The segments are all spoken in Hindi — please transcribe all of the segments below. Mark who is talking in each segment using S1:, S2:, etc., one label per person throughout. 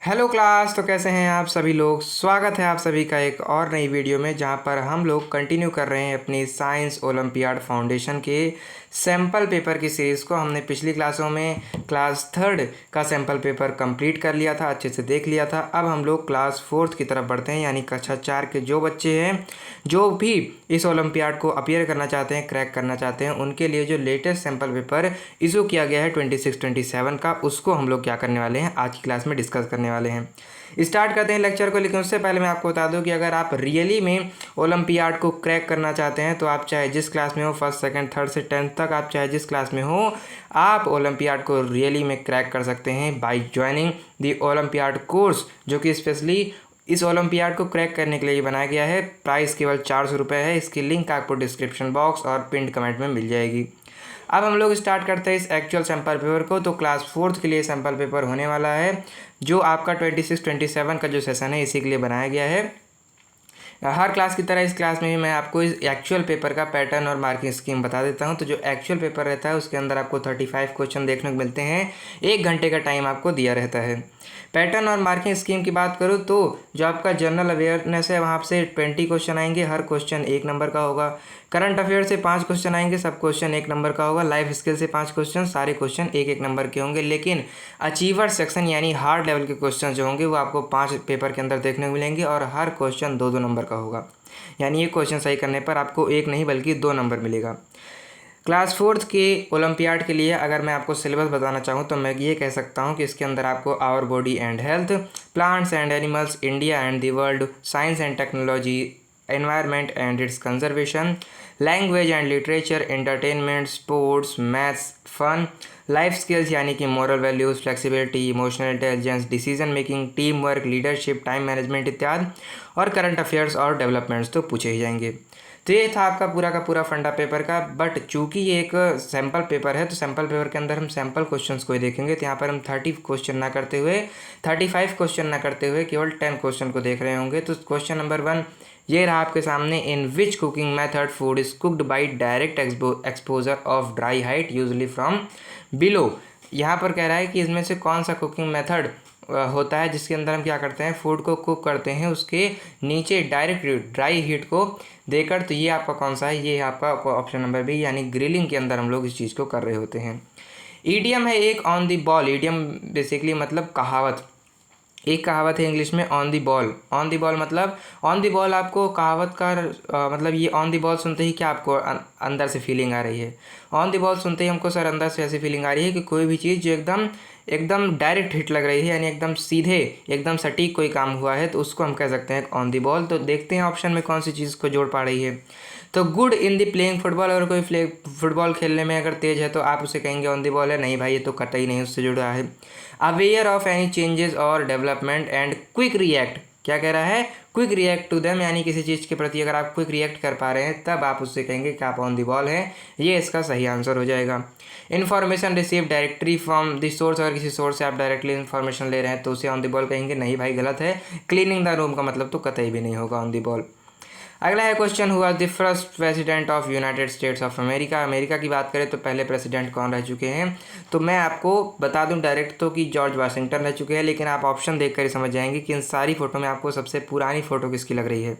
S1: Hello class. तो कैसे हैं आप सभी लोग। स्वागत है आप सभी का एक और नई वीडियो में, जहां पर हम लोग कंटिन्यू कर रहे हैं अपनी साइंस ओलंपियाड फाउंडेशन के सैम्पल पेपर की सीरीज़ को। हमने पिछली क्लासों में क्लास थर्ड का सैम्पल पेपर कंप्लीट कर लिया था, अच्छे से देख लिया था। अब हम लोग क्लास फोर्थ की तरफ बढ़ते हैं, यानी कक्षा 4 के जो बच्चे हैं जो भी इस ओलंपियाड को अपीयर करना चाहते हैं, क्रैक करना चाहते हैं, उनके लिए जो लेटेस्ट सैम्पल पेपर इशू किया गया है 26-27 का, उसको हम लोग क्या करने वाले हैं, आज की क्लास में डिस्कस करने वाले हैं। स्टार्ट करते हैं लेक्चर को। लेकिन उससे पहले मैं आपको बता दूं कि अगर आप रियली में ओलंपियाड को क्रैक करना चाहते हैं तो आप चाहे जिस क्लास में हो, फर्स्ट सेकंड थर्ड से 10th तक, आप चाहे जिस क्लास में हो, आप ओलंपियाड को रियली में क्रैक कर सकते हैं by joining the olympiad course, जो कि स्पेशली इस ओलंपियाड को क्रैक करने के लिए बनाया गया है। प्राइस केवल 400 रुपये है। इसकी लिंक आपको डिस्क्रिप्शन बॉक्स और पिंड कमेंट में मिल जाएगी। अब हम लोग स्टार्ट करते हैं इस एक्चुअल सैम्पल पेपर को। तो क्लास फोर्थ के लिए सैम्पल पेपर होने वाला है, जो आपका 26-27 का जो सेशन है इसी के लिए बनाया गया है। हर क्लास की तरह इस क्लास में भी मैं आपको इस एक्चुअल पेपर का पैटर्न और मार्किंग स्कीम बता देता हूं। तो जो एक्चुअल पेपर रहता है उसके अंदर आपको 35 क्वेश्चन देखने को मिलते हैं। 1 घंटे का टाइम आपको दिया रहता है। पैटर्न और मार्किंग स्कीम की बात करूँ तो जो आपका जनरल अवेयरनेस है वहाँ से 20 क्वेश्चन आएंगे, हर क्वेश्चन 1 नंबर का होगा। करंट अफेयर से 5 क्वेश्चन आएंगे, सब क्वेश्चन 1 नंबर का होगा। लाइफ स्किल से 5 क्वेश्चन, सारे क्वेश्चन 1-1 नंबर के होंगे। लेकिन अचीवर सेक्शन यानी हार्ड लेवल के क्वेश्चन जो होंगे वो आपको 5 पेपर के अंदर देखने को मिलेंगे और हर क्वेश्चन 2-2 नंबर का होगा। यानी ये क्वेश्चन सही करने पर आपको 1 नहीं बल्कि 2 नंबर मिलेगा। क्लास फोर्थ के ओलंपियाड के लिए अगर मैं आपको सिलेबस बताना चाहूँ तो मैं ये कह सकता हूँ कि इसके अंदर आपको our body and health, plants and animals, India and the world, science and technology, environment and its conservation, language and literature, entertainment, sports, maths, fun, life skills यानी कि moral values, flexibility, emotional intelligence, decision making, team work, leadership, time management इत्यादि, और करंट अफेयर्स और डेवलपमेंट्स तो पूछे ही जाएंगे। तो ये था आपका पूरा का पूरा फंडा पेपर का। बट चूंकि ये एक सैम्पल पेपर है तो सैम्पल पेपर के अंदर हम सैम्पल क्वेश्चंस को ही देखेंगे। तो यहाँ पर हम 30 क्वेश्चन ना करते हुए, 35 क्वेश्चन ना करते हुए केवल 10 क्वेश्चन को देख रहे होंगे। तो क्वेश्चन नंबर 1 ये रहा आपके सामने। In which cooking method food is cooked by direct exposure of dry heat usually from below. यहाँ पर कह रहा है कि इसमें से कौन सा कुकिंग मेथड होता है जिसके अंदर हम क्या करते हैं, फूड को कुक करते हैं उसके नीचे डायरेक्ट ड्राई हीट को देकर। तो ये आपका कौन सा है, ये आपका ऑप्शन नंबर बी, यानी ग्रिलिंग के अंदर हम लोग इस चीज़ को कर रहे होते हैं। ईडियम है एक on the ball. Idiom basically मतलब कहावत। एक कहावत है इंग्लिश में on the ball. On the ball मतलब ऑन दी बॉल आपको कहावत का मतलब ये ऑन दी बॉल सुनते ही क्या आपको अंदर से फीलिंग आ रही है। ऑन दी बॉल सुनते ही हमको सर अंदर से ऐसी फीलिंग आ रही है कि कोई भी चीज़ जो एकदम एकदम डायरेक्ट हिट लग रही है, यानी एकदम सीधे एकदम सटीक कोई काम हुआ है, तो उसको हम कह सकते हैं ऑन दी बॉल। तो देखते हैं ऑप्शन में कौन सी चीज़ को जोड़ पा रही है। तो good in the playing football, अगर कोई फुटबॉल खेलने में अगर तेज है तो आप उसे कहेंगे ऑन दी बॉल है। नहीं भाई, ये तो कतई नहीं उससे जुड़ा है। अवेयर ऑफ एनी चेंजेस और डेवलपमेंट एंड क्विक रिएक्ट, क्या कह रहा है, क्विक रिएक्ट टू देम, यानी किसी चीज़ के प्रति अगर आप क्विक रिएक्ट कर पा रहे हैं तब आप उससे कहेंगे कि आप ऑन दी बॉल हैं। ये इसका सही आंसर हो जाएगा। Information receive directly from the source, अगर किसी सोर्स से आप डायरेक्टली इन्फॉर्मेशन ले रहे हैं तो उसे ऑन दी बॉल कहेंगे। नहीं भाई, गलत है। क्लीनिंग द रूम का मतलब तो कतई भी नहीं होगा ऑन दी बॉल। अगला है क्वेश्चन, हुआ the first president of United states of America. America की बात करें तो पहले प्रेसिडेंट कौन रह चुके हैं, तो मैं आपको बता दूं डायरेक्ट तो कि जॉर्ज वाशिंगटन रह चुके हैं। लेकिन आप ऑप्शन देखकर ही समझ जाएंगे कि इन सारी फोटो में आपको सबसे पुरानी फ़ोटो किसकी लग रही है।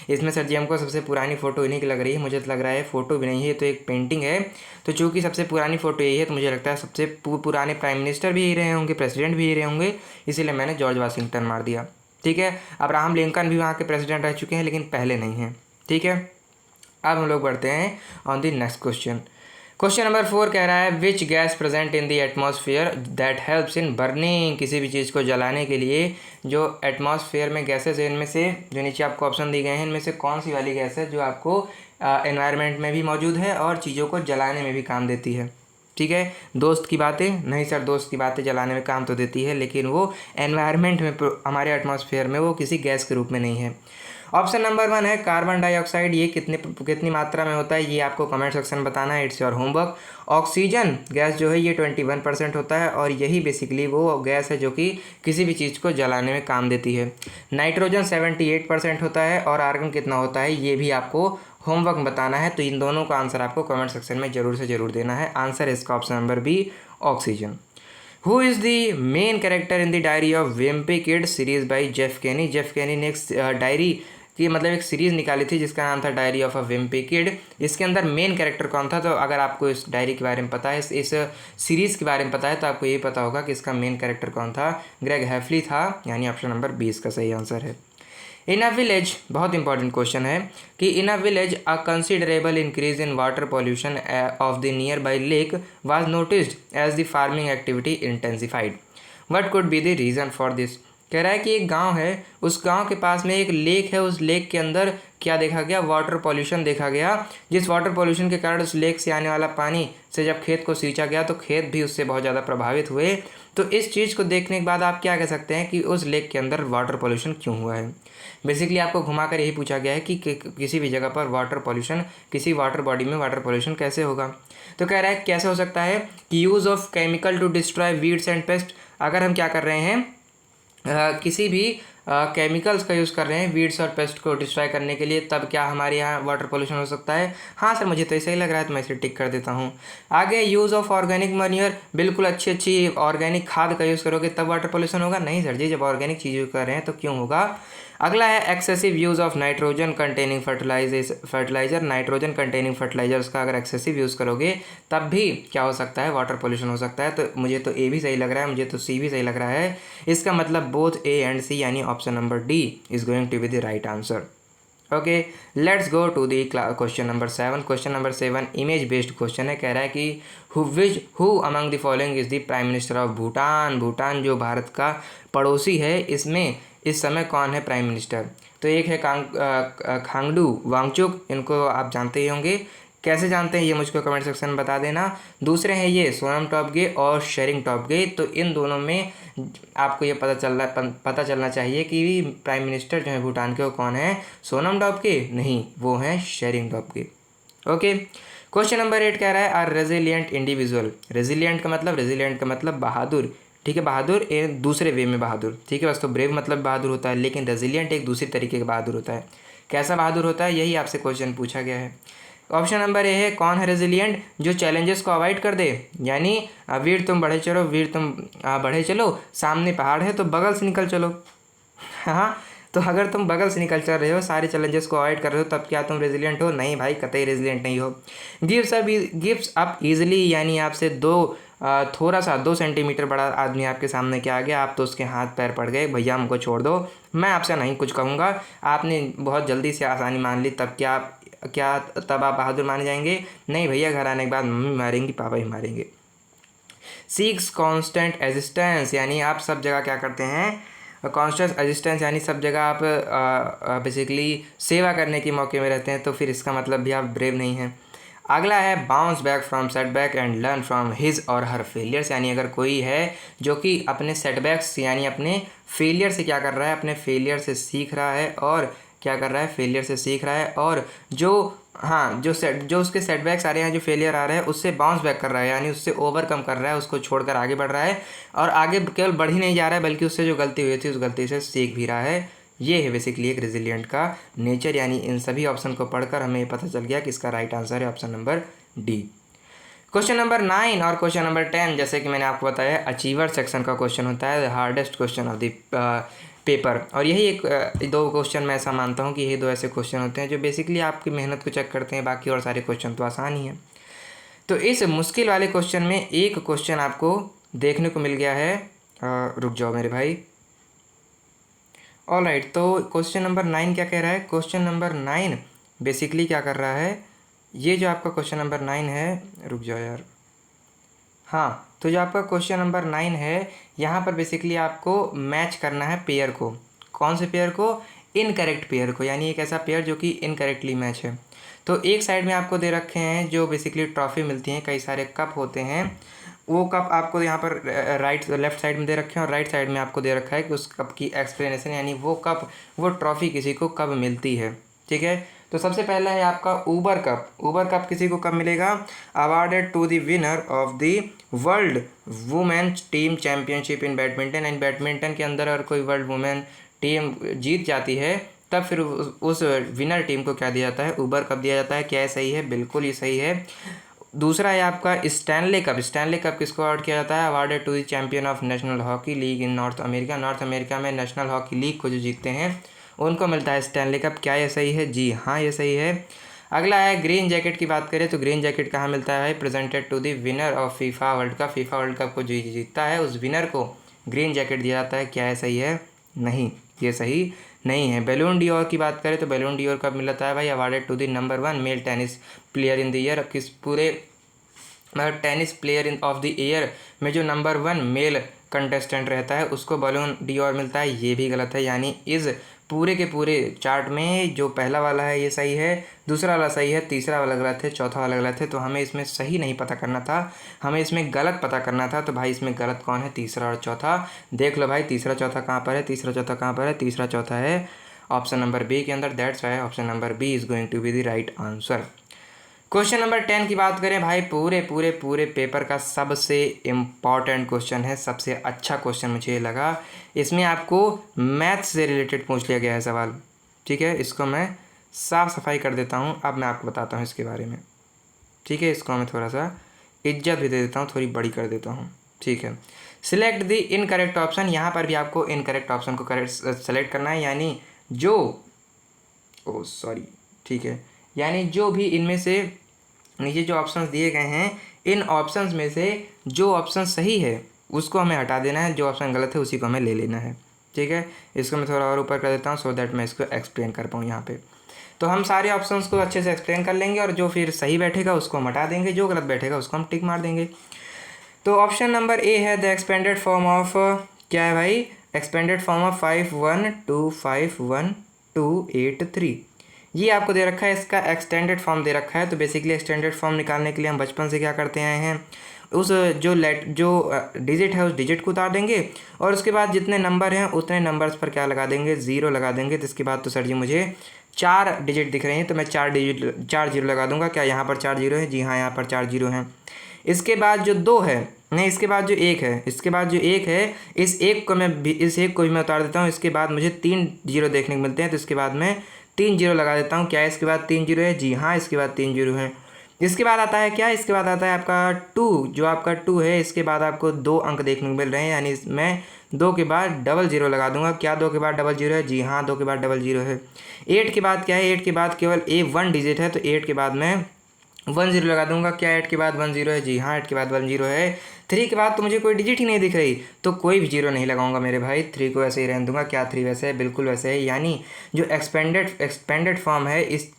S1: इसमें सर जी हमको सबसे पुरानी फ़ोटो इन्हीं की लग रही है। मुझे तो लग रहा है फ़ोटो भी नहीं है, तो एक पेंटिंग है। तो चूँकि सबसे पुरानी फ़ोटो यही है तो मुझे लगता है सबसे पुराने प्राइम मिनिस्टर भी यही रहे होंगे, प्रेसिडेंट भी यही रहे होंगे, इसीलिए मैंने जॉर्ज वाशिंगटन मार दिया। ठीक है। अब्राहम लिंकन भी वहाँ के प्रेसिडेंट रह चुके हैं लेकिन पहले नहीं हैं। ठीक है। अब हम लोग बढ़ते हैं on the next question. Question number 4 कह रहा है which gas present in the atmosphere that helps in burning. किसी भी चीज़ को जलाने के लिए जो एटमॉस्फेयर में गैसेज है, इनमें से जो नीचे आपको ऑप्शन दिए गए हैं इनमें से कौन सी वाली गैस है जो आपको एनवायरनमेंट में भी मौजूद है और चीज़ों को जलाने में भी काम देती है। ठीक है। दोस्त की बातें नहीं सर, दोस्त की बातें जलाने में काम तो देती है लेकिन वो एनवायरनमेंट में, हमारे एटमॉस्फेयर में वो किसी गैस के रूप में नहीं है। ऑप्शन नंबर 1 है कार्बन डाइऑक्साइड। ये कितनी मात्रा में होता है ये आपको कमेंट सेक्शन में बताना है, it's your homework. Oxygen gas जो है ये 21% होता है और यही बेसिकली वो गैस है जो कि किसी भी चीज़ को जलाने में काम देती है। नाइट्रोजन 78% होता है और आर्गन कितना होता है ये भी आपको होमवर्क बताना है। तो इन दोनों का आंसर आपको कमेंट सेक्शन में ज़रूर से ज़रूर देना है। आंसर इसका option number B, oxygen. Who is the main character in the diary of wimpy kid series by Jeff Kinney. Jeff Kinney ने एक डायरी की मतलब एक सीरीज़ निकाली थी जिसका नाम था diary of a Wimpy kid. इसके अंदर मेन कैरेक्टर कौन था? तो अगर आपको इस डायरी के बारे में पता है, इस सीरीज़ के बारे में पता है, तो आपको ये पता होगा कि इसका मेन कैरेक्टर कौन था। ग्रेग हैफली था, यानी ऑप्शन नंबर 20 का सही आंसर है। इन अ विलेज, बहुत इंपॉर्टेंट क्वेश्चन है कि in a village a considerable increase in water pollution of the nearby lake was noticed as the farming activity intensified. What could be the reason for this? कह रहा है कि एक गांव है, उस गांव के पास में एक लेक है, उस लेक के अंदर क्या देखा गया? वाटर पॉल्यूशन देखा गया, जिस वाटर पॉल्यूशन के कारण उस लेक से आने वाला पानी से जब खेत को सींचा गया तो खेत भी उससे बहुत ज़्यादा प्रभावित हुए। तो इस चीज़ को देखने के बाद आप क्या कह सकते हैं कि उस लेक के अंदर वाटर पॉल्यूशन क्यों हुआ है? बेसिकली आपको घुमाकर यही पूछा गया है कि किसी भी जगह पर वाटर पॉल्यूशन, किसी वाटर बॉडी में वाटर पॉल्यूशन कैसे होगा। तो कह रहा है कैसे हो सकता है कि use of chemical to destroy weeds and pest. अगर हम क्या कर रहे हैं, किसी भी केमिकल्स का यूज़ कर रहे हैं वीड्स और पेस्ट को डिस्ट्रॉय करने के लिए, तब क्या हमारे यहाँ वाटर पोल्यूशन हो सकता है? हाँ सर, मुझे तो ऐसा ही लग रहा है, तो मैं इसे टिक कर देता हूँ। आगे यूज़ ऑफ ऑर्गेनिक मैन्योर, बिल्कुल अच्छी ऑर्गेनिक खाद का यूज़ करोगे तब वाटर पोल्यूशन होगा? नहीं सर जी, जब ऑर्गेनिक चीज़ यूज़ कर रहे हैं तो क्यों होगा। अगला है excessive use of nitrogen containing fertilizer. Nitrogen containing fertilizers का अगर एक्सेसिव यूज़ करोगे तब भी क्या हो सकता है? वाटर पोल्यूशन हो सकता है। तो मुझे तो ए भी सही लग रहा है, मुझे तो सी भी सही लग रहा है। इसका मतलब बोथ ए एंड सी, यानी option number D is going to be the right answer. Okay, let's go to the question number 7। Question number 7 image based question है। कह रहा है कि who among the following is the prime minister of Bhutan. Bhutan जो भारत का पड़ोसी है, इसमें इस समय कौन है प्राइम मिनिस्टर? तो एक है खांगडू वांगचुक, इनको आप जानते ही होंगे। कैसे जानते हैं ये मुझको कमेंट सेक्शन में बता देना। दूसरे हैं ये सोनम टॉपगे और शेरिंग टॉपगे। तो इन दोनों में आपको ये पता चलना चाहिए कि प्राइम मिनिस्टर जो है भूटान के वो कौन है? सोनम टॉपगे? नहीं, वो हैं Tshering Tobgay. Okay, question number 8 कह रहा है आर रेजिलियंट इंडिविजुअल। रेजिलियंट का मतलब बहादुर। ठीक है, बहादुर एक दूसरे वे में बहादुर। ठीक है, बस तो ब्रेव मतलब बहादुर होता है, लेकिन रेजिलियंट एक दूसरी तरीके का बहादुर होता है। कैसा बहादुर होता है, यही आपसे क्वेश्चन पूछा गया है। ऑप्शन नंबर ए है कौन है रेजिलियंट? जो चैलेंजेस को अवॉइड कर दे, यानी वीर तुम बढ़े चलो, वीर तुम बढ़े चलो, सामने पहाड़ है तो बगल से निकल चलो। हाँ, तो अगर तुम बगल से निकल चल रहे हो, सारे चैलेंजेस को अवॉइड कर रहे हो, तब क्या तुम रेजिलियंट हो? नहीं भाई, कतई रेजिलियंट नहीं हो। गिव्स अप ईजिली, यानी आपसे थोड़ा सा 2 सेंटीमीटर बड़ा आदमी आपके सामने क्या आ गया, आप तो उसके हाथ पैर पड़ गए, भैया हमको छोड़ दो, मैं आपसे नहीं कुछ कहूँगा। आपने बहुत जल्दी से आसानी मान ली, तब तब आप बहादुर माने जाएंगे? नहीं भैया, घर आने के बाद मम्मी मारेंगी, पापा ही मारेंगे। सीक्स कांस्टेंट एजिस्टेंस, यानी आप सब जगह क्या करते हैं? कांस्टेंट एजिस्टेंस यानी सब जगह आप बेसिकली सेवा करने के मौके में रहते हैं, तो फिर इसका मतलब भी आप ब्रेव नहीं हैं। अगला है bounce back from setback and learn from his और हर फेलियर्स, यानी अगर कोई है जो कि अपने सेटबैक्स यानी अपने फेलियर से क्या कर रहा है? अपने फेलियर से सीख रहा है। और क्या कर रहा है? फेलियर से सीख रहा है। और जो उसके सेटबैक्स आ रहे हैं, जो फेलियर आ रहा है, उससे बाउंस बैक कर रहा है, यानी उससे ओवरकम कर रहा है, उसको छोड़कर आगे बढ़ रहा है। और आगे केवल बढ़ ही नहीं जा रहा है, बल्कि उससे जो गलती हुई थी उस गलती से सीख भी रहा है। ये है बेसिकली एक रेजिलियंट का नेचर। यानी इन सभी ऑप्शन को पढ़कर हमें ये पता चल गया कि इसका राइट आंसर है option number D. Question number 9 और क्वेश्चन नंबर 10, जैसे कि मैंने आपको बताया, अचीवर सेक्शन का क्वेश्चन होता है, the hardest question of the paper. और यही दो क्वेश्चन मैं ऐसा मानता हूँ कि यही दो ऐसे क्वेश्चन होते हैं जो बेसिकली आपकी मेहनत को चेक करते हैं, बाकी और सारे क्वेश्चन तो आसान ही हैं। तो इस मुश्किल वाले क्वेश्चन में एक क्वेश्चन आपको देखने को मिल गया है। रुक जाओ मेरे भाई। ऑलराइट, तो क्वेश्चन नंबर 9 क्या कह रहा है? क्वेश्चन नंबर 9 बेसिकली क्या कर रहा है? ये जो आपका क्वेश्चन नंबर 9 है, रुक जाओ यार। हाँ, तो जो आपका क्वेश्चन नंबर 9 है, यहाँ पर बेसिकली आपको मैच करना है पेयर को। कौन से पेयर को? इनकरेक्ट पेयर को, यानी एक ऐसा पेयर जो कि इनकरेक्टली मैच है। तो एक साइड में आपको दे रखे हैं जो बेसिकली ट्रॉफी मिलती हैं, कई सारे कप होते हैं, वो कप आपको यहाँ पर लेफ्ट साइड में दे रखे हैं, और राइट साइड में आपको दे रखा है कि उस कप की एक्सप्लेनेशन, यानी वो ट्रॉफी किसी को कब मिलती है। ठीक है, तो सबसे पहला है आपका ऊबर कप। ऊबर कप किसी को कब मिलेगा? Awarded to the winner of the world women team championship in badminton. And badminton के अंदर अगर कोई वर्ल्ड वुमेन टीम जीत जाती है, तब फिर उस विनर टीम को क्या दिया जाता है? ऊबर कप दिया जाता है। क्या सही है? बिल्कुल ये सही है। दूसरा है आपका स्टैनले कप। स्टैनले कप किसको अवार्ड किया जाता है? Awarded to the champion of National Hockey League in North America. North America में नेशनल हॉकी लीग को जो जीतते हैं उनको मिलता है स्टैनले कप। क्या ये सही है? जी हाँ, ये सही है। अगला है ग्रीन जैकेट की बात करें तो ग्रीन जैकेट कहाँ मिलता है? Presented to the winner of FIFA World Cup. FIFA World Cup को जो जीतता है उस विनर को ग्रीन जैकेट दिया जाता है। क्या है सही है? नहीं, ये सही नहीं है। बैलोन डी'ओर की बात करें तो बैलोन डी'ओर कब मिलता है भाई? Awarded to the number 1 male tennis player in the year. किस पूरे मतलब tennis player in of the year में जो नंबर 1 मेल कंटेस्टेंट रहता है उसको बैलोन डी'ओर मिलता है। ये भी गलत है, यानी इस पूरे के पूरे चार्ट में जो पहला वाला है ये सही है, दूसरा वाला सही है, तीसरा वाला गलत है, चौथा वाला गलत है। तो हमें इसमें सही नहीं पता करना था, हमें इसमें गलत पता करना था। तो भाई इसमें गलत कौन है? तीसरा और चौथा। देख लो भाई तीसरा चौथा कहाँ पर है? तीसरा चौथा कहाँ पर है? तीसरा चौथा है ऑप्शन नंबर बी के अंदर। That's why option number B is going to be the right answer. Question number 10 की बात करें भाई, पूरे पेपर का सबसे इम्पॉर्टेंट क्वेश्चन है, सबसे अच्छा क्वेश्चन मुझे ये लगा। इसमें आपको मैथ्स से रिलेटेड पूछ लिया गया है सवाल। ठीक है, इसको मैं साफ सफाई कर देता हूँ, अब मैं आपको बताता हूँ इसके बारे में। ठीक है, इसको मैं थोड़ा सा इज्जत भी दे देता हूँ, थोड़ी बड़ी कर देता हूँ। ठीक है, सिलेक्ट द इनकरेक्ट ऑप्शन। यहाँ पर भी आपको इनकरेक्ट ऑप्शन को करेक्ट सेलेक्ट करना है, यानी जो ठीक है, यानी जो भी इनमें से नीचे जो ऑप्शंस दिए गए हैं इन ऑप्शंस में से जो ऑप्शन सही है उसको हमें हटा देना है, जो ऑप्शन गलत है उसी को हमें ले लेना है। ठीक है, इसको मैं थोड़ा और ऊपर कर देता हूँ सो दैट मैं इसको एक्सप्लेन कर पाऊँ यहाँ पे। तो हम सारे ऑप्शंस को अच्छे से एक्सप्लेन कर लेंगे और जो फिर सही बैठेगा उसको हम हटा देंगे, जो गलत बैठेगा उसको हम टिक मार देंगे। तो ऑप्शन नंबर ए है द एक्सपेंडेड फॉर्म ऑफ, क्या है भाई? Expanded form of 51251283। ये आपको दे रखा है, इसका एक्सटेंडेड फॉर्म दे रखा है। तो बेसिकली एक्सटेंडेड फॉर्म निकालने के लिए हम बचपन से क्या करते आए हैं, उस जो डिजिट है उस डिजिट को उतार देंगे और उसके बाद जितने नंबर हैं उतने नंबर्स पर क्या लगा देंगे? 0 लगा देंगे। तो इसके बाद तो सर जी मुझे 4 डिजिट दिख रहे हैं तो मैं 4 0 लगा दूंगा। क्या यहाँ पर 4 0 है? जी हाँ, यहाँ पर 4 0 हैं। इसके बाद जो 2 है, नहीं इसके बाद जो 1 है, इसके बाद जो 1 है इस एक को भी मैं उतार देता हूँ। इसके बाद मुझे 3 0 देखने को मिलते हैं तो इसके बाद मैं 3 0 लगा देता हूँ। क्या है इसके बाद 3 0 है? जी हाँ, इसके बाद 3 0 है। इसके बाद आता है क्या? इसके बाद आता है आपका 2। जो आपका 2 है इसके बाद आपको 2 अंक देखने को मिल रहे हैं, यानी मैं 2 के बाद 00 लगा दूंगा। क्या 2 के बाद 00 है? जी हाँ, 2 के बाद 00 है। 8 के बाद क्या है? 8 के बाद केवल 1 डिजिट है तो 8 के बाद मैं 10 लगा दूंगा। क्या 8 के बाद 10 है? जी हाँ, 8 के बाद 10 है। 3 के बाद तो मुझे कोई डिजिट ही नहीं दिख रही तो कोई भी 0 नहीं लगाऊंगा मेरे भाई, 3 को ऐसे ही रहने दूंगा। क्या 3 वैसे है? बिल्कुल वैसे है। यानी जो एक्सपेंडेड फॉर्म है इस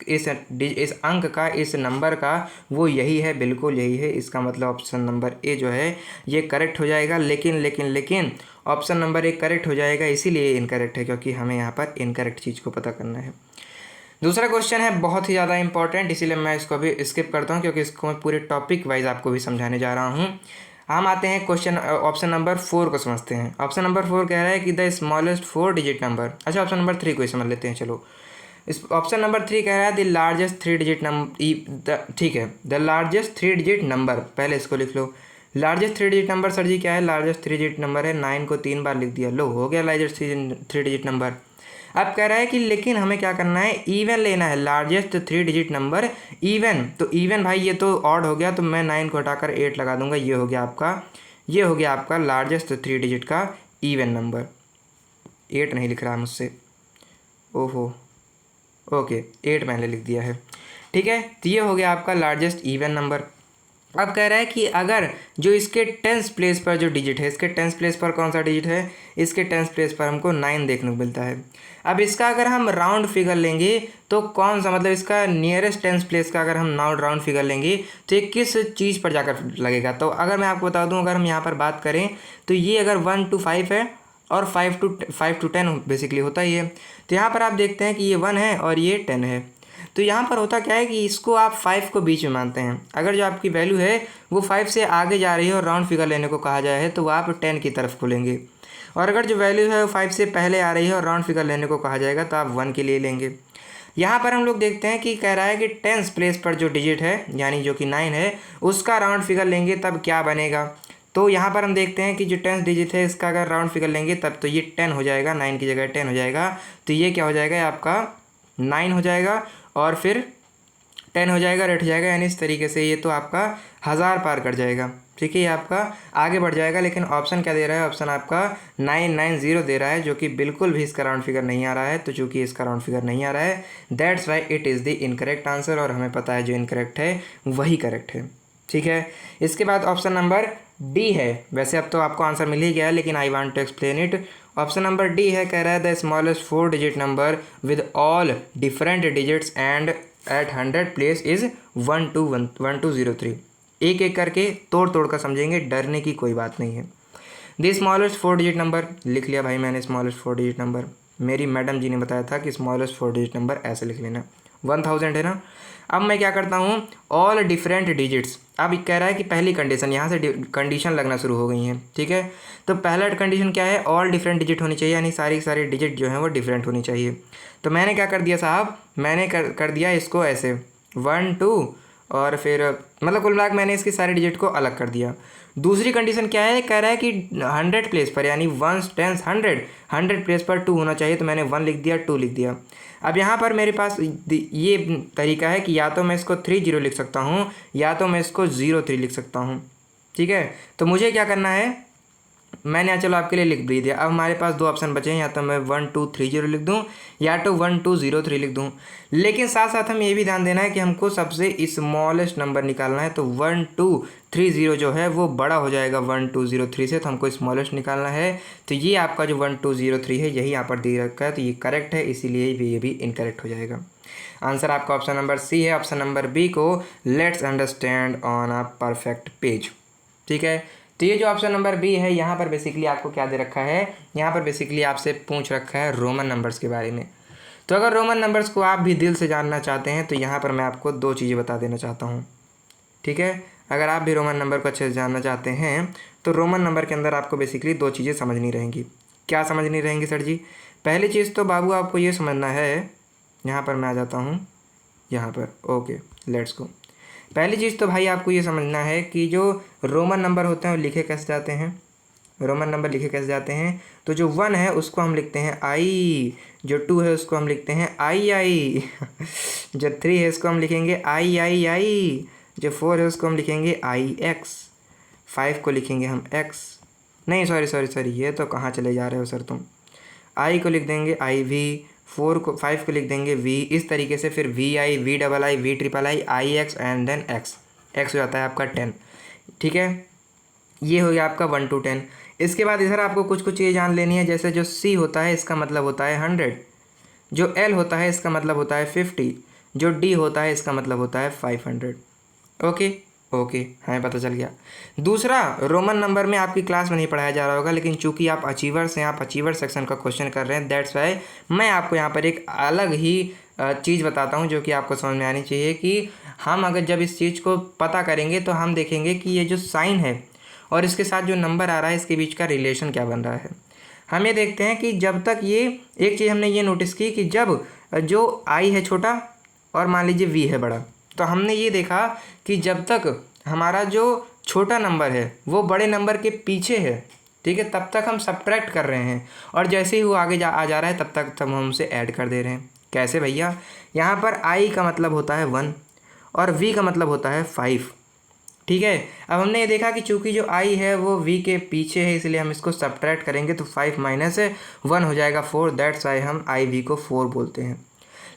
S1: अंक का, इस नंबर का, वो यही है, बिल्कुल यही है। इसका मतलब ऑप्शन नंबर ए जो है ये करेक्ट हो जाएगा। लेकिन ऑप्शन नंबर ए करेक्ट हो जाएगा इसीलिए इनकरेक्ट है, क्योंकि हमें यहाँ पर इनकरेक्ट चीज़ को पता करना है। दूसरा क्वेश्चन है बहुत ही ज़्यादा इंपॉर्टेंट, इसीलिए मैं इसको भी स्किप करता हूँ क्योंकि इसको मैं पूरे टॉपिक वाइज आपको भी समझाने जा रहा हूँ। हम आते हैं क्वेश्चन ऑप्शन नंबर 4 को समझते हैं। ऑप्शन नंबर 4 कह रहा है कि द स्मॉलेस्ट 4 डिजिट नंबर। अच्छा, ऑप्शन नंबर 3 को ही समझ लेते हैं। चलो, इस ऑप्शन नंबर 3 कह रहा है द लार्जेस्ट 3 डिजिट नंबर। ठीक है, द लार्जेस्ट 3 डिजिट नंबर, पहले इसको लिख लो। लार्जेस्ट 3 डिजिट नंबर सर जी क्या है? लार्जेस्ट 3 डिजिट नंबर है 9 को 3 बार लिख दिया, लो हो गया लार्जेस्ट 3 डिजिट नंबर। अब कह रहा है कि लेकिन हमें क्या करना है? इवन लेना है, लार्जेस्ट 3 डिजिट नंबर इवन। तो इवन भाई ये तो ऑड हो गया तो मैं 9 को हटाकर 8 लगा दूंगा। ये हो गया आपका लार्जेस्ट 3 डिजिट का इवन नंबर। 8 नहीं लिख रहा मुझसे, ओहो, ओके 8 मैंने लिख दिया है। ठीक है, तो ये हो गया आपका लार्जेस्ट इवन नंबर। अब कह रहा है कि अगर जो इसके 10th प्लेस पर जो डिजिट है, इसके 10th प्लेस पर कौन सा डिजिट है? इसके 10th प्लेस पर हमको 9 देखने को मिलता है। अब इसका अगर हम राउंड फिगर लेंगे तो कौन सा, मतलब इसका नियरेस्ट 10th प्लेस का अगर हम राउंड फिगर लेंगे तो ये किस चीज़ पर जाकर लगेगा? तो अगर मैं आपको बता दूं, अगर हम यहाँ पर बात करें तो ये अगर 1 to 5 है और 5 to 10 बेसिकली होता ही है। तो यहाँ पर आप देखते हैं कि ये 1 है और ये 10 है। तो यहाँ पर होता क्या है कि इसको आप 5 को बीच में मानते हैं। अगर जो आपकी वैल्यू है वो 5 से आगे जा रही है और राउंड फिगर लेने को कहा जाए है तो आप 10 की तरफ को लेंगे, और अगर जो वैल्यू है वो 5 से पहले आ रही है और राउंड फिगर लेने को कहा जाएगा तो आप 1 के लिए लेंगे। यहाँ पर हम लोग देखते हैं कि कह रहा है कि 10th प्लेस पर जो डिजिट है यानी जो कि 9 है उसका राउंड फिगर लेंगे तब क्या बनेगा? तो यहाँ पर हम देखते हैं कि जो 10th डिजिट है इसका अगर राउंड फिगर लेंगे तब तो ये 10 हो जाएगा, 9 की जगह 10 हो जाएगा। तो ये क्या हो जाएगा? आपका 9 हो जाएगा और फिर 10 हो जाएगा, रेट हो जाएगा, यानी इस तरीके से ये तो आपका 1000 पार कर जाएगा। ठीक है, ये आपका आगे बढ़ जाएगा। लेकिन ऑप्शन क्या दे रहा है, ऑप्शन आपका 990 दे रहा है, जो कि बिल्कुल भी इसका राउंड फिगर नहीं आ रहा है। तो चूंकि इसका राउंड फिगर नहीं आ रहा है, that's why it is the incorrect answer, और हमें पता है जो इनकरेक्ट है वही करेक्ट है। ठीक है, इसके बाद ऑप्शन नंबर डी है। वैसे अब तो आपको आंसर मिल ही गया है, लेकिन I want to explain it. Option number D है, कह रहा है the smallest 4 digit number with all different digits and at 100 place is 1203। एक एक करके तोड़ तोड़ कर समझेंगे, डरने की कोई बात नहीं है। द स्मॉलेस्ट 4 डिजिट नंबर लिख लिया भाई मैंने, स्मॉलेस्ट 4 डिजिट नंबर। मेरी मैडम जी ने बताया था कि स्मॉलेस्ट 4 डिजिट नंबर ऐसे लिख लेना, 1000 है ना। अब मैं क्या करता हूँ, ऑल डिफरेंट डिजिट्स। अब कह रहा है कि पहली कंडीशन, यहाँ से कंडीशन लगना शुरू हो गई हैं। ठीक है, तो पहला कंडीशन क्या है, ऑल डिफरेंट डिजिट होनी चाहिए, यानी सारी सारी डिजिट जो है वो डिफरेंट होनी चाहिए। तो मैंने क्या कर दिया साहब, मैंने कर दिया इसको ऐसे 1 2, और फिर मतलब कुल मिला मैंने इसकी सारी डिजिट को अलग कर दिया। दूसरी कंडीशन क्या है, कह रहा है कि 100 प्लेस पर, यानी 1 10 100 प्लेस पर 2 होना चाहिए। तो मैंने 1 लिख दिया, 2 लिख दिया। अब यहाँ पर मेरे पास ये तरीका है कि या तो मैं इसको 30 लिख सकता हूँ, या तो मैं इसको 03 लिख सकता हूँ। ठीक है, तो मुझे क्या करना है, मैंने चलो आपके लिए लिख भी दिया। अब हमारे पास दो ऑप्शन बचे हैं, या तो मैं 1230 लिख दूं, या तो 1203 लिख दूं। लेकिन साथ साथ हम ये भी ध्यान देना है कि हमको सबसे स्मॉलेस्ट नंबर निकालना है। तो 1230 जो है वो बड़ा हो जाएगा 1203 से, तो हमको स्मॉलेस्ट निकालना है। तो ये आपका जो 1203 है यही यहाँ पर दे रखा है, तो ये करेक्ट है, इसीलिए ये भी इनकरेक्ट हो जाएगा। आंसर आपका ऑप्शन नंबर सी है। ऑप्शन नंबर बी को let's understand on a perfect page. ठीक है, तो ये जो ऑप्शन नंबर बी है, यहाँ पर बेसिकली आपको क्या दे रखा है, यहाँ पर बेसिकली आपसे पूछ रखा है रोमन नंबर्स के बारे में। तो अगर रोमन नंबर्स को आप भी दिल से जानना चाहते हैं तो यहाँ पर मैं आपको दो चीज़ें बता देना चाहता हूँ। ठीक है, अगर आप भी रोमन नंबर को अच्छे से जानना चाहते हैं तो रोमन नंबर के अंदर आपको बेसिकली दो चीज़ें समझनी रहेंगी। क्या समझनी रहेंगी सर जी? पहली चीज़ तो बाबू आपको ये समझना है, यहाँ पर मैं आ जाता हूँ यहाँ पर, ओके लेट्स गो। पहली चीज़ तो भाई आपको ये समझना है कि जो रोमन नंबर होते हैं वो लिखे कैसे जाते हैं। रोमन नंबर लिखे कैसे जाते हैं, तो जो 1 है उसको हम लिखते हैं आई, जो 2 है उसको हम लिखते हैं आई जो 3 है उसको हम लिखेंगे आई, जो 4 है उसको हम लिखेंगे आई एक्स, 5 को लिखेंगे हम एक्स, नहीं सॉरी ये तो कहाँ चले जा रहे हो सर तुम। आई को लिख देंगे आई वी, 5 को लिख देंगे वी, इस तरीके से फिर V I, V double I, V triple I X and then X हो जाता है आपका 10। ठीक है, ये हो गया आपका 1 to 10। इसके बाद इधर आपको कुछ चीज़ें जान लेनी है, जैसे जो सी होता है इसका मतलब होता है 100, जो एल होता है इसका मतलब होता है 50, जो डी होता है इसका मतलब होता है 500। ओके हमें पता चल गया। दूसरा, रोमन नंबर में आपकी क्लास में नहीं पढ़ाया जा रहा होगा, लेकिन चूंकि आप अचीवर्स हैं, आप अचीवर सेक्शन का क्वेश्चन कर रहे हैं, दैट्स वाई मैं आपको यहाँ पर एक अलग ही चीज़ बताता हूँ जो कि आपको समझ में आनी चाहिए कि हम अगर जब इस चीज़ को पता करेंगे तो हम देखेंगे कि ये जो साइन है और इसके साथ जो नंबर आ रहा है इसके बीच का रिलेशन क्या बन रहा है। हम ये देखते हैं कि जब तक ये एक चीज़ हमने ये नोटिस की कि जब जो आई है छोटा और मान लीजिए वी है बड़ा, तो हमने ये देखा कि जब तक हमारा जो छोटा नंबर है वो बड़े नंबर के पीछे है, ठीक है, तब तक हम सब्ट्रैक्ट कर रहे हैं, और जैसे ही वो आगे आ जा रहा है तब हम उसे ऐड कर दे रहे हैं। कैसे भैया? यहाँ पर आई का मतलब होता है 1 और वी का मतलब होता है 5। ठीक है, अब हमने ये देखा कि चूंकि जो आई है वो वी के पीछे है, इसलिए हम इसको सब्ट्रैक्ट करेंगे तो 5 माइनस 1 हो जाएगा 4, दैट्स वाई हम आई वी को 4 बोलते हैं।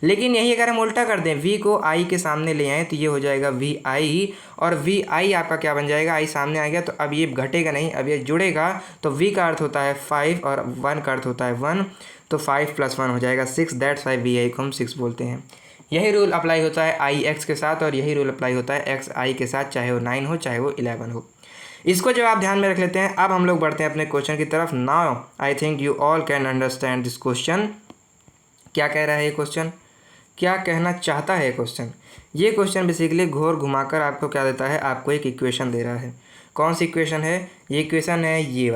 S1: लेकिन यही अगर हम उल्टा कर दें, वी को आई के सामने ले आएँ तो ये हो जाएगा वी आई, और वी आई आपका क्या बन जाएगा, आई सामने आ गया तो अब ये घटेगा नहीं, अब ये जुड़ेगा। तो वी का अर्थ होता है 5 और 1 का अर्थ होता है 1, तो 5 + 1 हो जाएगा 6, दैट्स वाई वी आई को हम 6 बोलते हैं। यही रूल अप्लाई होता है आई एक्स के साथ, और यही रूल अप्लाई होता है एक्स आई के साथ, चाहे वो 9 हो चाहे वो 11 हो। इसको जब आप ध्यान में रख लेते हैं, अब हम लोग बढ़ते हैं अपने क्वेश्चन की तरफ। Now I think you all can understand this question. क्या कह रहा है ये क्वेश्चन, क्या कहना चाहता है क्वेश्चन? ये क्वेश्चन बेसिकली घोर घुमाकर आपको क्या देता है, आपको एक इक्वेशन दे रहा है। कौन सी इक्वेशन है? ये इक्वेशन है ये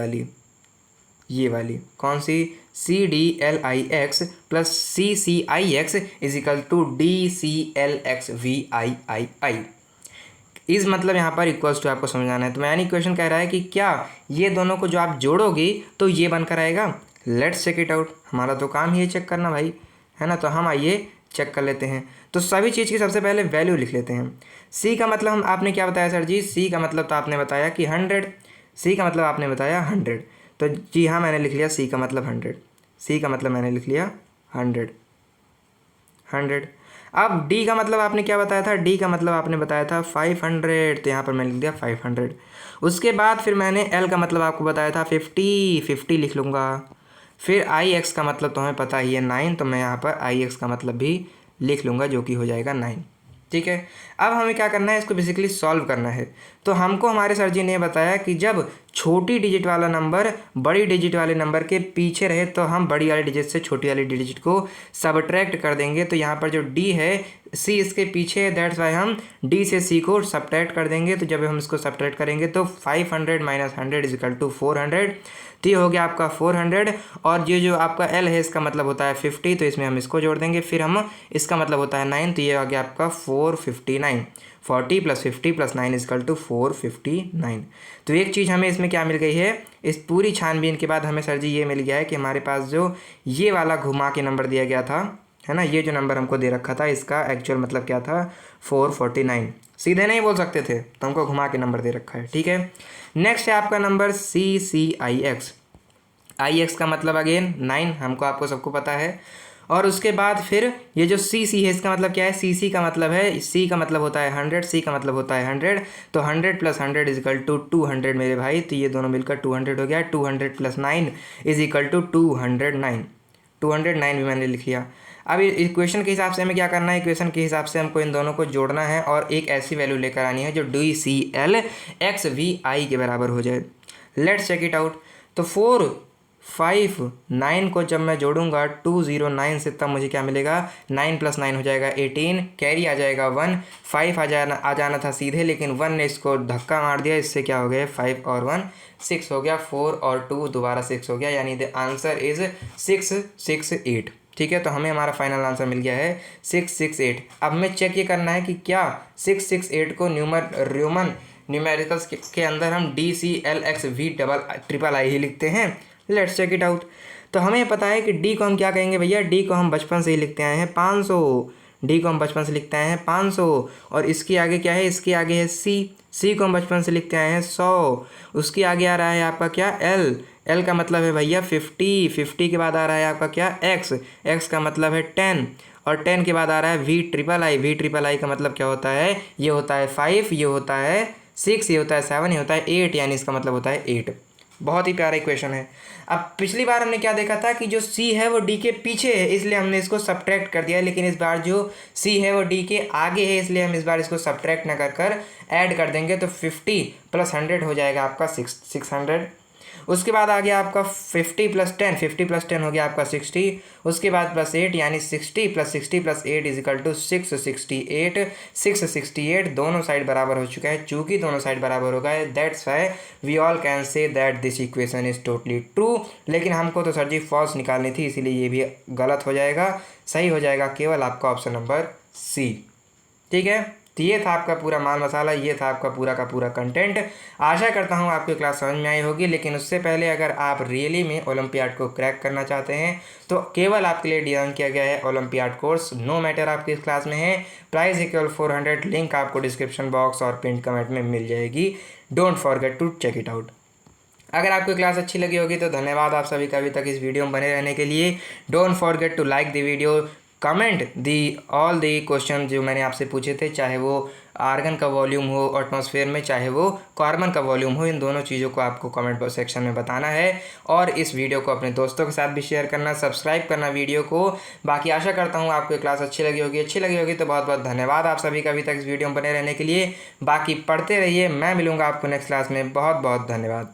S1: वाली कौन सी? CDLIX + CCIX = DCLX VII। इस मतलब यहाँ पर इक्वल्स टू आपको समझाना है। तो मैंने इक्वेशन कह रहा है कि क्या ये दोनों को जो आप जोड़ोगे तो ये बनकर आएगा। Let's check it out. हमारा तो काम ही है चेक करना भाई, है ना। तो हम आइए चेक कर लेते हैं। तो सभी चीज़ की सबसे पहले वैल्यू लिख लेते हैं। सी का मतलब हम आपने क्या बताया सर जी? सी का मतलब तो आपने बताया कि 100। सी का मतलब आपने बताया 100। तो जी हाँ, मैंने लिख लिया सी का मतलब 100। सी का मतलब मैंने लिख लिया 100। अब डी का मतलब आपने क्या बताया था? डी का मतलब आपने बताया था 500। तो यहाँ पर मैंने लिख दिया 500। उसके बाद फिर मैंने एल का मतलब आपको बताया था 50 लिख लूँगा। फिर आई एक्स का मतलब तो हमें पता ही है 9, तो मैं यहाँ पर आई एक्स का मतलब भी लिख लूँगा, जो कि हो जाएगा 9। ठीक है। अब हमें क्या करना है? इसको बेसिकली सॉल्व करना है। तो हमको हमारे सर जी ने बताया कि जब छोटी डिजिट वाला नंबर बड़ी डिजिट वाले नंबर के पीछे रहे तो हम बड़ी वाली डिजिट से छोटी वाली डिजिट को सबट्रैक्ट कर देंगे। तो यहाँ पर जो डी है, सी इसके पीछे है, दैट्स वाई हम डी से सी को सबट्रैक्ट कर देंगे। तो जब हम इसको सबट्रैक्ट करेंगे तो 500 - 100 = 400। तो ये हो गया आपका 400। और ये जो आपका एल है इसका मतलब होता है 50, तो इसमें हम इसको जोड़ देंगे। फिर हम इसका मतलब होता है 9, तो ये आ गया आपका 459। 40 + 50 + 9 = 459। तो एक चीज़ हमें इसमें क्या मिल गई है? इस पूरी छानबीन के बाद हमें सर जी ये मिल गया है कि हमारे पास जो ये वाला घुमा के नंबर दिया गया था, है ना, ये जो नंबर हमको दे रखा था, इसका एक्चुअल मतलब क्या था? 449। सीधे नहीं बोल सकते थे, तो हमको घुमा के नंबर दे रखा है। ठीक है। नेक्स्ट है आपका नंबर CCIX। आई एक्स का मतलब अगेन 9, हमको आपको सबको पता है। और उसके बाद फिर ये जो CC है, इसका मतलब क्या है? CC का मतलब है, C का मतलब होता है 100, C का मतलब होता है 100। तो 100 + 100 = 200 मेरे भाई। तो ये दोनों मिलकर 200 हो गया। 200 + 9 = 209। 209 भी मैंने लिख लिया। अब इक्वेशन के हिसाब से हमें क्या करना है? इक्वेशन के हिसाब से हमको इन दोनों को जोड़ना है और एक ऐसी वैल्यू लेकर आनी है जो DCLXVI के बराबर हो जाए। Let's check it out. तो 459 को जब मैं जोड़ूंगा 209 से, तब मुझे क्या मिलेगा? 9 + 9 हो जाएगा 18, कैरी आ जाएगा 1। 5 आ जाना था सीधे, लेकिन 1 ने इसको धक्का मार दिया। इससे क्या हो गया? 5 और 1 6 हो गया। 4 और 2 दोबारा 6 हो गया, यानी द आंसर इज 668। ठीक है। तो हमें हमारा फाइनल आंसर मिल गया है 668। अब हमें चेक ये करना है कि क्या 668 को रोमन न्यूमेरिकल्स के अंदर हम DCLXVIII ही लिखते हैं। Let's check it out. तो हमें पता है कि डी को हम क्या कहेंगे भैया? डी को हम बचपन से ही लिखते आए हैं 500। डी को हम बचपन से लिखते आए हैं 500। और इसके आगे क्या है? इसके आगे है सी को हम बचपन से लिखते आए हैं 100। उसके आगे आ रहा है आपका क्या? एल का मतलब है भैया 50 के बाद आ रहा है आपका क्या? एक्स का मतलब है 10। और 10 के बाद आ रहा है VIII का मतलब क्या होता है? ये होता है 5, ये होता है 6, ये होता है 7, ये होता है 8, यानी इसका मतलब होता है 8। बहुत ही प्यारा इक्वेशन है। अब पिछली बार हमने क्या देखा था कि जो C है वो D के पीछे है, इसलिए हमने इसको सबट्रैक्ट कर दिया है। लेकिन इस बार जो C है वो D के आगे है, इसलिए हम इस बार इसको सबट्रैक्ट ना कर ऐड कर देंगे। तो 50 + 100 हो जाएगा आपका 600। उसके बाद आ गया आपका 50 + 10, 50 + 10 हो गया आपका 60। उसके बाद +8, यानी 60 + 60 + 8 = 668। 668 दोनों साइड बराबर हो चुका है। चूंकि दोनों साइड बराबर हो गए, that's why we all can say that this equation is totally true. लेकिन हमको तो सर जी फॉल्स निकालनी थी, इसीलिए ये भी गलत हो जाएगा। सही हो जाएगा केवल आपका ऑप्शन नंबर C। ठीक है। तो ये था आपका पूरा माल मसाला, ये था आपका पूरा का पूरा कंटेंट। आशा करता हूँ आपकी क्लास समझ में आई होगी। लेकिन उससे पहले अगर आप रियली में ओलंपियाड को क्रैक करना चाहते हैं तो केवल आपके लिए डिज़ाइन किया गया है ओलंपियाड कोर्स। नो मैटर आप किस क्लास में है, प्राइस = 400। लिंक आपको डिस्क्रिप्शन बॉक्स और पिन कमेंट में मिल जाएगी। Don't forget to check it out. अगर आपको क्लास अच्छी लगी होगी तो धन्यवाद आप सभी का अभी तक इस वीडियो में बने रहने के लिए। Don't forget to like the video, comment all the question जो मैंने आपसे पूछे थे, चाहे वो आर्गन का वॉल्यूम हो एटमॉस्फेयर में, चाहे वो कार्बन का वॉल्यूम हो। इन दोनों चीज़ों को आपको कमेंट सेक्शन में बताना है। और इस वीडियो को अपने दोस्तों के साथ भी शेयर करना, सब्सक्राइब करना वीडियो को। बाकी आशा करता हूँ आपको क्लास अच्छी लगी होगी तो बहुत बहुत धन्यवाद आप सभी का अभी तक इस वीडियो में बने रहने के लिए। बाकी पढ़ते रहिए, मैं मिलूँगा आपको नेक्स्ट क्लास में। बहुत बहुत धन्यवाद।